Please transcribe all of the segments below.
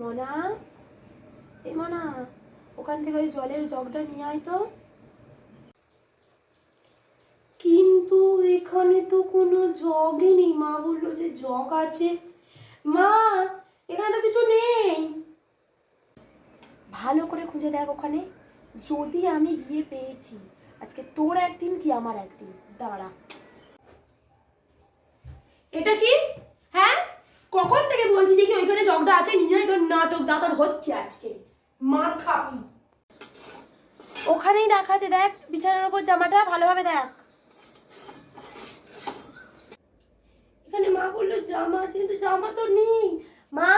মনা, এই মনা, ওখান থেকে ওই জলের জগটা নিয়ে আয় তো। কিন্তু এখানে তো কোনো জগই নেই। মা বললো যে জগ আছে। মা, এখানে তো কিছু নেই। ভালো করে খুঁজে দেখ ওখানে। যদি আমি গিয়ে পেয়েছি, আজকে তোর একদিন কি আমার একদিন। দাঁড়া। এটা কি? হ্যাঁ, কখন থেকে বলছি যে কি ওইখানে জগটা আছে, নিজেরাই তোর নাটক দাঁতর হচ্ছে আজকে। মার খাবি। ওখানেই রাখা আছে, দেখ বিছানার উপর জামাটা, ভালোভাবে দেখ। এখানে মা বললো জামা আছে, কিন্তু জামা তো নেই। মা,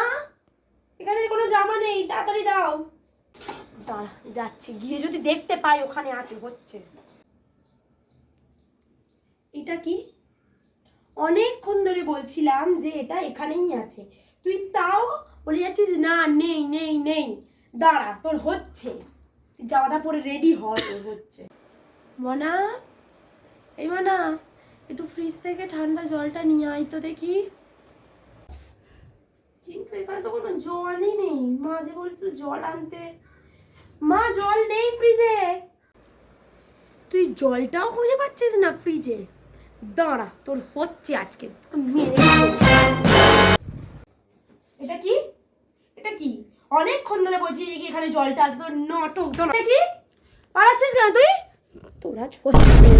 এখানে কোনো জামা নেই, তাড়াতাড়ি দাও। দাঁড়া, যাচ্ছি, গিয়ে যদি দেখতে পাই ওখানে আছে হচ্ছে। এটা কি? অনেকক্ষণ ধরে বলছিলাম যে এটা এখানেই আছে, তুই তাও বলে যাচ্ছিস না নেই নেই নেই। দাঁড়া, তোর হচ্ছে। তুই জামাটা পরে রেডি হ, তোর হচ্ছে। মনা, এই মনা, একটু ফ্রিজ থেকে ঠান্ডা জলটা নিয়ে আয় তো দেখি। কিন্তু এখানে তো কোনো জলই নেই। মা যে বলছিল জল আনতে। মা, জল নেই ফ্রিজে। তুই জলটাও খুঁজে পাচ্ছিস না ফ্রিজে? দাঁড়া, তোর হচ্ছে আজকে। এটা কি? এটা কি? অনেকক্ষণ ধরে বলছি যে এখানে জলটা আছে, তোর নাটক। এটা কি পালাচ্ছিস কেন তুই? তোরা হচ্ছে।